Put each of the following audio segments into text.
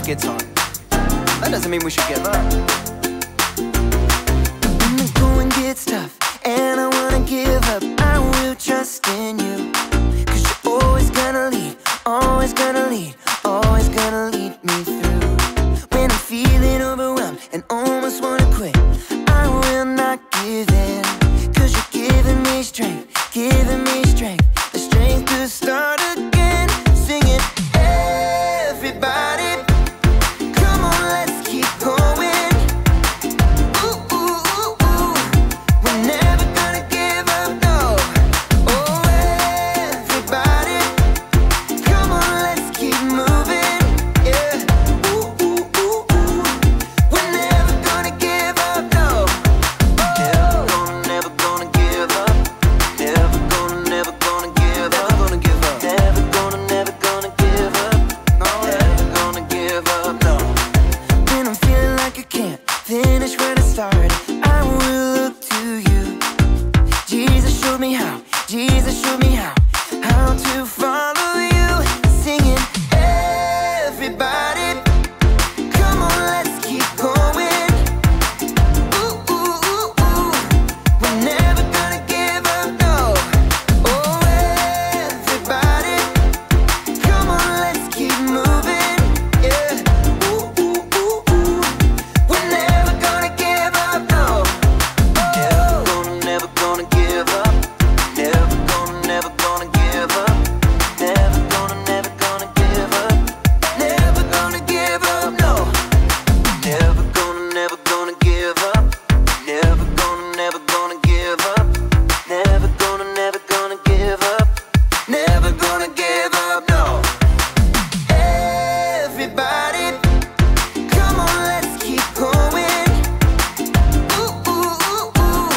gets hard. That doesn't mean we should give up. When the going gets tough and I wanna give up, I will trust in you. 'Cause you're always gonna lead, always gonna lead, always gonna lead me through. When I'm feeling overwhelmed and almost wanna quit, I will not give in. 'Cause you're giving me strength, the strength to start again. Sing it, everybody. Come on, let's keep going. Ooh, ooh, ooh, ooh. We're never gonna give up, no. Oh, everybody. Come on, let's keep moving. Yeah. Ooh, ooh, ooh, ooh. We're never gonna give up, no. Oh. Never gonna give up. Never gonna give up. Never gonna give up. Never gonna give up. No, never gonna give up, no. When I'm feeling like I can't finish where I started, I will look to you. Jesus showed me how, Jesus showed me how to follow you. Singing, everybody, come on, let's keep going. Ooh, ooh, ooh, ooh. We're never gonna give up, no. Oh, everybody, come on, let's keep moving. Yeah. Ooh, ooh, ooh, ooh. We're never gonna give up, no. Never gonna give up. Never gonna give up. Never gonna give up. Never gonna give up, no. Never gonna give up. Never gonna give up. Never gonna give up. Never gonna give up, no. Everybody, come on, let's keep going. Ooh, ooh, ooh, ooh.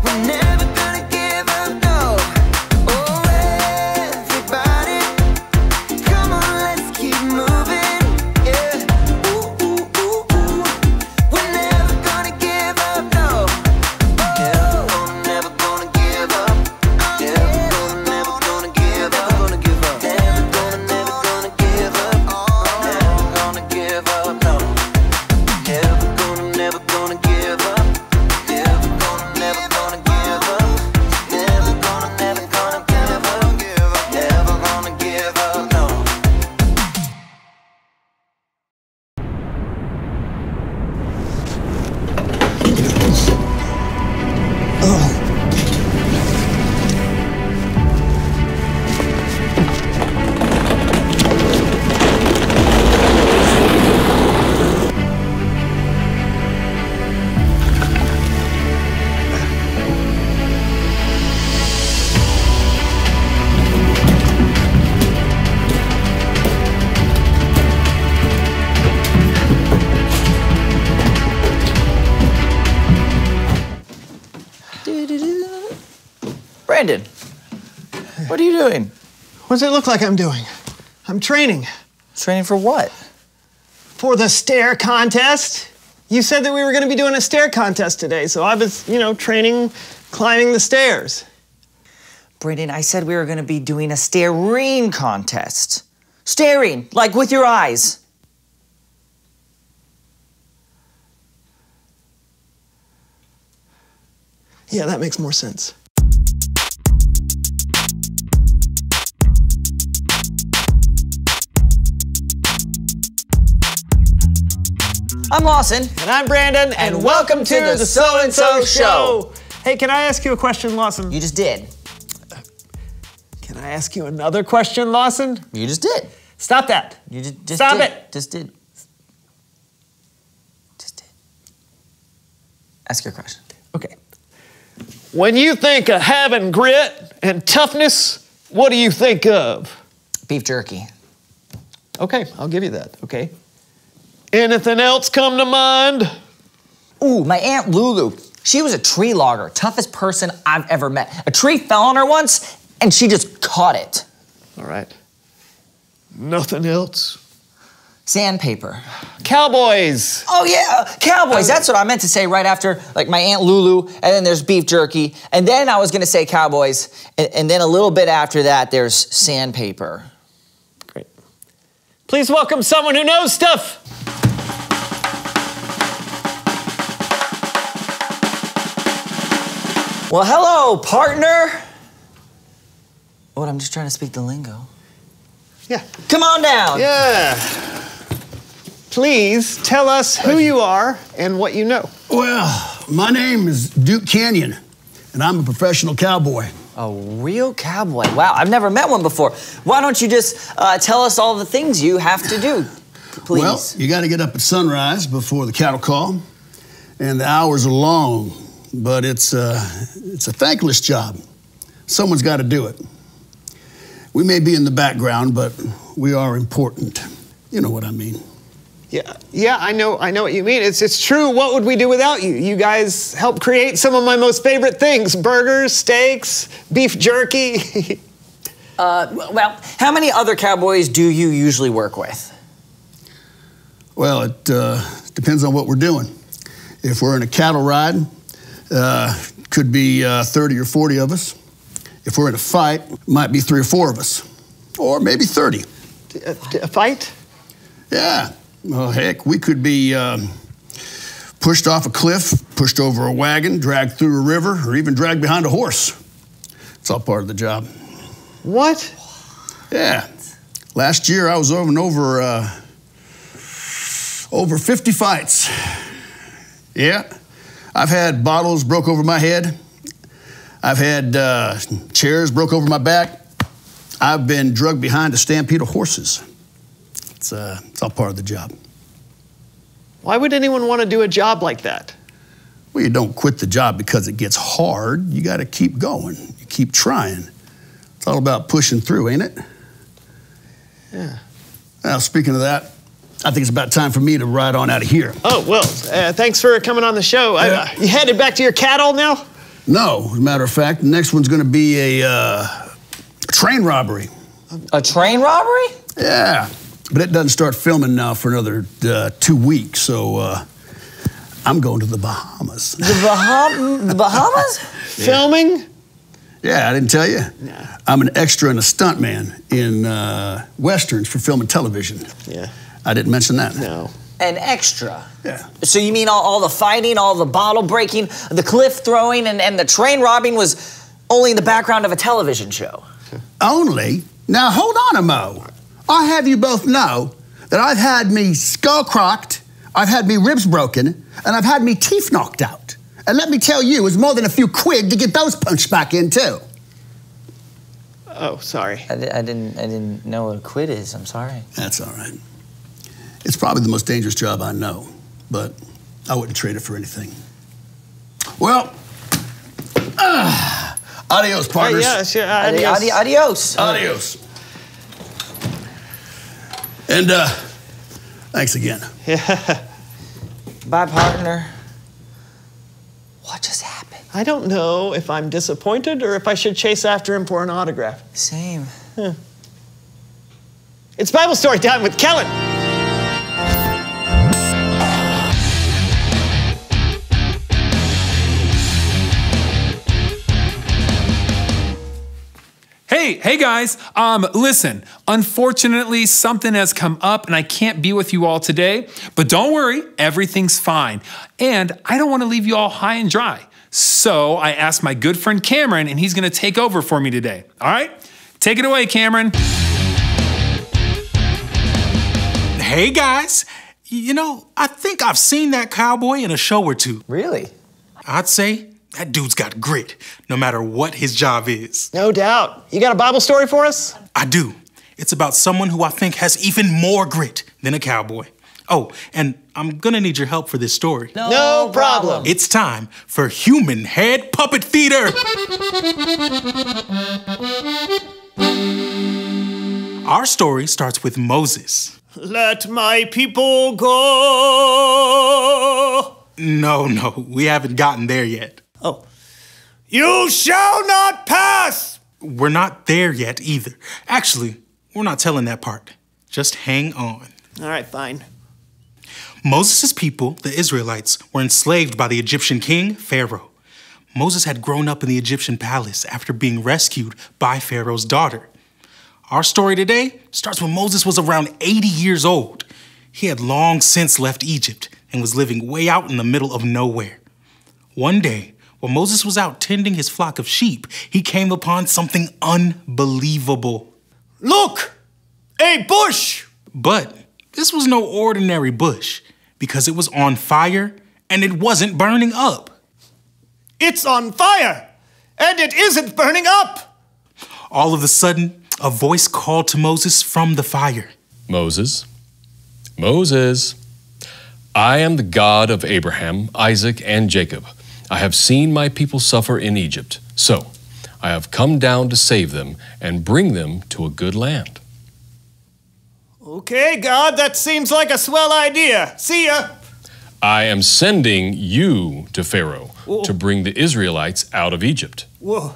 We're never gonna give up, no. Oh, everybody, come on, let's keep moving. Yeah. Ooh, ooh, ooh, ooh. We're never gonna give up, no. Never gonna give up. Never gonna give up. Never gonna give up. Never gonna give up. Never gonna give up, no. Never gonna give up. Never gonna give up. Never gonna give up. Never gonna give up, no. Brandon, what are you doing? What does it look like I'm doing? I'm training. Training for what? For the stair contest. You said that we were going to be doing a stair contest today, so I was, training, climbing the stairs. Brandon, I said we were gonna be doing a staring contest. Staring, like with your eyes. Yeah, that makes more sense. I'm Lawson. And I'm Brandon, and welcome to the So-and-So Show. Hey, can I ask you a question, Lawson? You just did. Can I ask you another question, Lawson? You just did. Stop that. You just Stop did. it. Just did. Just did. Ask your question. Okay. When you think of having grit and toughness, what do you think of? Beef jerky. Okay, I'll give you that, okay. Anything else come to mind? Ooh, my Aunt Lulu. She was a tree logger, toughest person I've ever met. A tree fell on her once, and she just caught it. All right. Nothing else? Sandpaper. Cowboys. Oh yeah, cowboys. That's what I meant to say right after, like, my Aunt Lulu, and then there's beef jerky, and then I was gonna say cowboys, and then a little bit after that, there's sandpaper. Great. Please welcome someone who knows stuff. Well, hello, partner. What, I'm just trying to speak the lingo. Yeah. Come on down. Yeah. Please tell us who you are and what you know. Well, my name is Duke Canyon, and I'm a professional cowboy. A real cowboy. Wow, I've never met one before. Why don't you just tell us all the things you have to do, please? Well, you got to get up at sunrise before the cattle call, and the hours are long, but it's a thankless job. Someone's got to do it. We may be in the background, but we are important. You know what I mean. Yeah, I know what you mean. It's true. What would we do without you? You guys help create some of my most favorite things: burgers, steaks, beef jerky. Well, how many other cowboys do you usually work with? Well, it depends on what we're doing. If we're in a cattle ride, could be 30 or 40 of us. If we're in a fight, might be 3 or 4 of us, or maybe 30. A fight? Yeah. Well, heck, we could be pushed off a cliff, pushed over a wagon, dragged through a river, or even dragged behind a horse. It's all part of the job. What? Yeah. Last year, I was over 50 fights. Yeah. I've had bottles broke over my head. I've had chairs broke over my back. I've been drugged behind a stampede of horses. It's all part of the job. Why would anyone want to do a job like that? Well, you don't quit the job because it gets hard. You got to keep going. You keep trying. It's all about pushing through, ain't it? Yeah. Now, speaking of that, I think it's about time for me to ride on out of here. Oh, well, thanks for coming on the show. You headed back to your cattle now? No, as a matter of fact, the next one's going to be a train robbery. A train robbery? Yeah. But it doesn't start filming now for another 2 weeks, so I'm going to the Bahamas. The Bahamas? Filming? Yeah, I didn't tell you? No. I'm an extra and a stuntman in Westerns for film and television. Yeah. I didn't mention that. No. An extra? Yeah. So you mean all the fighting, all the bottle breaking, the cliff throwing, and the train robbing was only in the background of a television show? Only? Now, hold on a mo. I have you both know that I've had me skull crocked, I've had me ribs broken, and I've had me teeth knocked out. And let me tell you, it's more than a few quid to get those punched back in, too. Oh, sorry. I didn't know what a quid is. I'm sorry. That's all right. It's probably the most dangerous job I know, but I wouldn't trade it for anything. Well, adios, partners. Yes, yeah, adios. Adios. Adios. And thanks again. Yeah. Bye, partner. What just happened? I don't know if I'm disappointed or if I should chase after him for an autograph. Same. It's Bible story time with Kellen. Hey guys, listen, unfortunately something has come up and I can't be with you all today, but don't worry, everything's fine. And I don't want to leave you all high and dry. So I asked my good friend Cameron and he's going to take over for me today. All right? Take it away, Cameron. Hey guys, you know, I think I've seen that cowboy in a show or two. Really? I'd say that dude's got grit, no matter what his job is. No doubt. You got a Bible story for us? I do. It's about someone who I think has even more grit than a cowboy. Oh, and I'm gonna need your help for this story. No problem. It's time for Human Head Puppet Theater. Our story starts with Moses. Let my people go. No, we haven't gotten there yet. Oh. You shall not pass. We're not there yet either. Actually, we're not telling that part. Just hang on. All right, fine. Moses' people, the Israelites, were enslaved by the Egyptian king, Pharaoh. Moses had grown up in the Egyptian palace after being rescued by Pharaoh's daughter. Our story today starts when Moses was around 80 years old. He had long since left Egypt and was living way out in the middle of nowhere. One day, While Moses was out tending his flock of sheep, he came upon something unbelievable. Look! A bush! But this was no ordinary bush, because it was on fire and it wasn't burning up. It's on fire! And it isn't burning up! All of a sudden, a voice called to Moses from the fire. Moses, Moses, I am the God of Abraham, Isaac, and Jacob. I have seen my people suffer in Egypt, so I have come down to save them and bring them to a good land. Okay, God, that seems like a swell idea. See ya! I am sending you to Pharaoh to bring the Israelites out of Egypt. Whoa.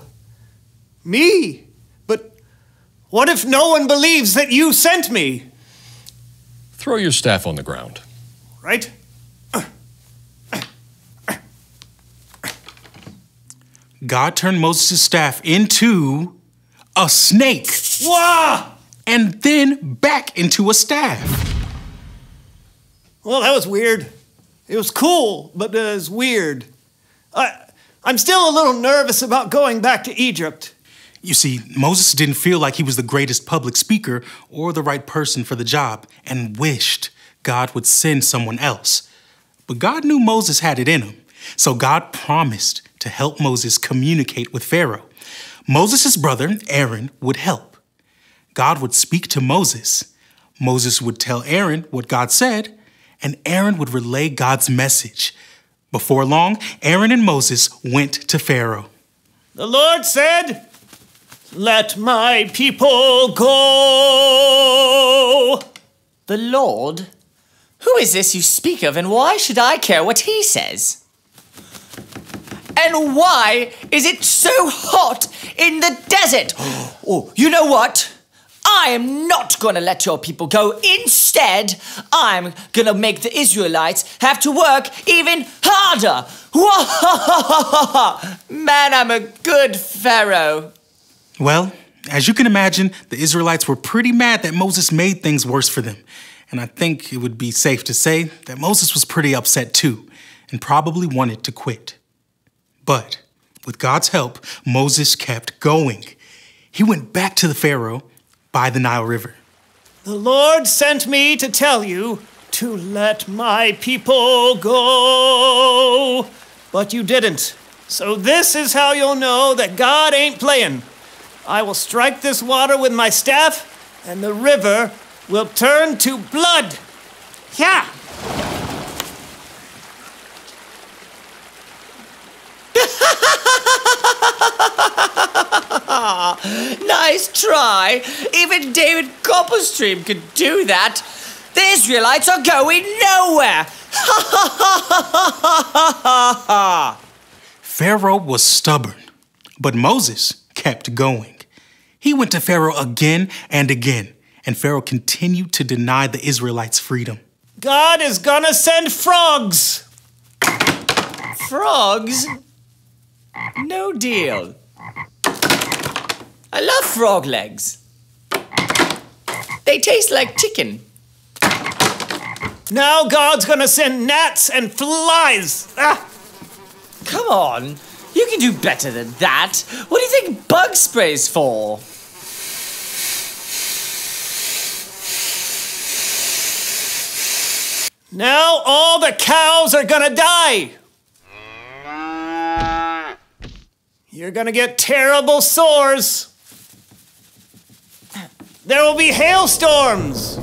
Me? But what if no one believes that you sent me? Throw your staff on the ground. Right? God turned Moses' staff into a snake. Wah! And then back into a staff. Well, that was weird. It was cool, but it was weird. I'm still a little nervous about going back to Egypt. You see, Moses didn't feel like he was the greatest public speaker or the right person for the job and wished God would send someone else. But God knew Moses had it in him, so God promised to help Moses communicate with Pharaoh. Moses' brother, Aaron, would help. God would speak to Moses. Moses would tell Aaron what God said, and Aaron would relay God's message. Before long, Aaron and Moses went to Pharaoh. The Lord said, "Let my people go." The Lord? Who is this you speak of, and why should I care what he says? And why is it so hot in the desert? Oh, you know what? I am not going to let your people go. Instead, I'm going to make the Israelites have to work even harder. Man, I'm a good Pharaoh. Well, as you can imagine, the Israelites were pretty mad that Moses made things worse for them. And I think it would be safe to say that Moses was pretty upset too, and probably wanted to quit. But with God's help, Moses kept going. He went back to the Pharaoh by the Nile River. The Lord sent me to tell you to let my people go. But you didn't. So this is how you'll know that God ain't playing. I will strike this water with my staff, and the river will turn to blood. Yeah. Nice try. Even David Copperstream could do that. The Israelites are going nowhere. Pharaoh was stubborn, but Moses kept going. He went to Pharaoh again and again, and Pharaoh continued to deny the Israelites freedom. God is gonna send frogs. Frogs? No deal. I love frog legs. They taste like chicken. Now God's gonna send gnats and flies. Ah. Come on, you can do better than that. What do you think bug spray's for? Now all the cows are gonna die. You're gonna get terrible sores. There will be hailstorms.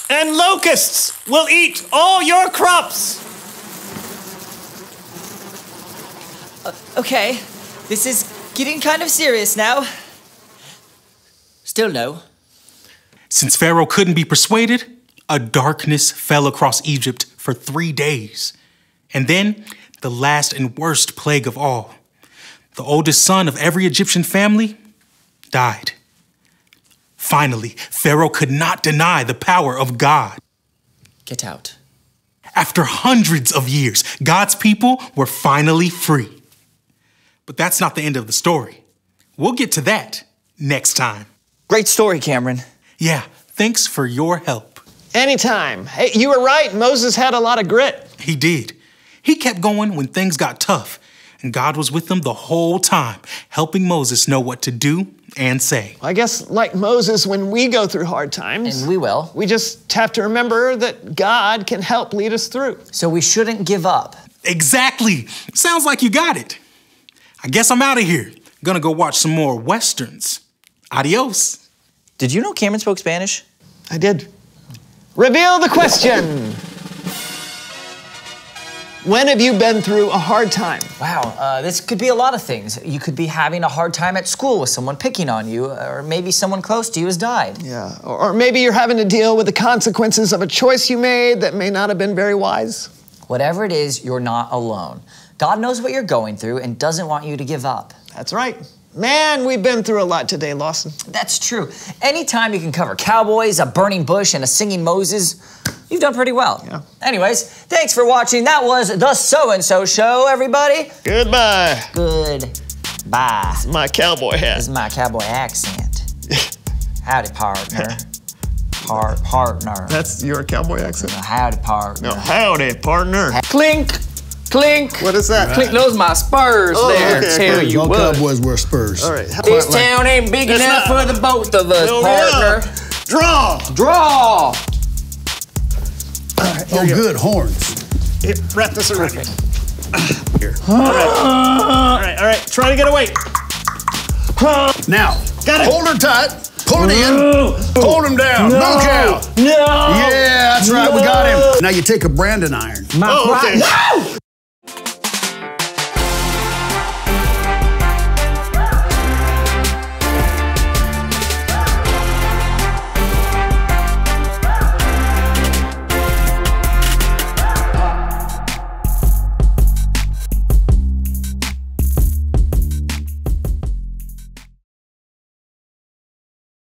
And locusts will eat all your crops. Okay, this is getting kind of serious now. Still no. Since Pharaoh couldn't be persuaded, a darkness fell across Egypt for 3 days. And then the last and worst plague of all. The oldest son of every Egyptian family died. Finally, Pharaoh could not deny the power of God. Get out. After hundreds of years, God's people were finally free. But that's not the end of the story. We'll get to that next time. Great story, Cameron. Yeah, thanks for your help. Anytime. Hey, you were right. Moses had a lot of grit. He did. He kept going when things got tough, and God was with him the whole time, helping Moses know what to do and say. I guess like Moses, when we go through hard times, And we will. we just have to remember that God can help lead us through. So we shouldn't give up. Exactly. Sounds like you got it. I guess I'm out of here. Gonna go watch some more Westerns. Adios. Did you know Cameron spoke Spanish? I did. Reveal the question. When have you been through a hard time? Wow, this could be a lot of things. You could be having a hard time at school with someone picking on you, or maybe someone close to you has died. Yeah, or maybe you're having to deal with the consequences of a choice you made that may not have been very wise. Whatever it is, you're not alone. God knows what you're going through and doesn't want you to give up. That's right. Man, we've been through a lot today, Lawson. That's true. Anytime you can cover cowboys, a burning bush, and a singing Moses, you've done pretty well. Yeah. Anyways, thanks for watching. That was the So-and-So Show, everybody. Goodbye. Goodbye. My cowboy hat. This is my cowboy accent. Howdy, partner. Partner. That's your cowboy accent? Howdy, partner. No, howdy, partner. Clink, clink. What is that? Clink, those my spurs there. okay. Tell you All what. cowboys wear spurs. All right. This town ain't big enough for the both of us, partner. Draw. Draw. Oh, good, horns. Here, wrap this around me. Here. All right. Try to get away. Now, Got it. hold her tight. Pull it in. Hold him down. No cow. No. Yeah, that's right. We got him. Now you take a branding iron. My Oh, okay. No!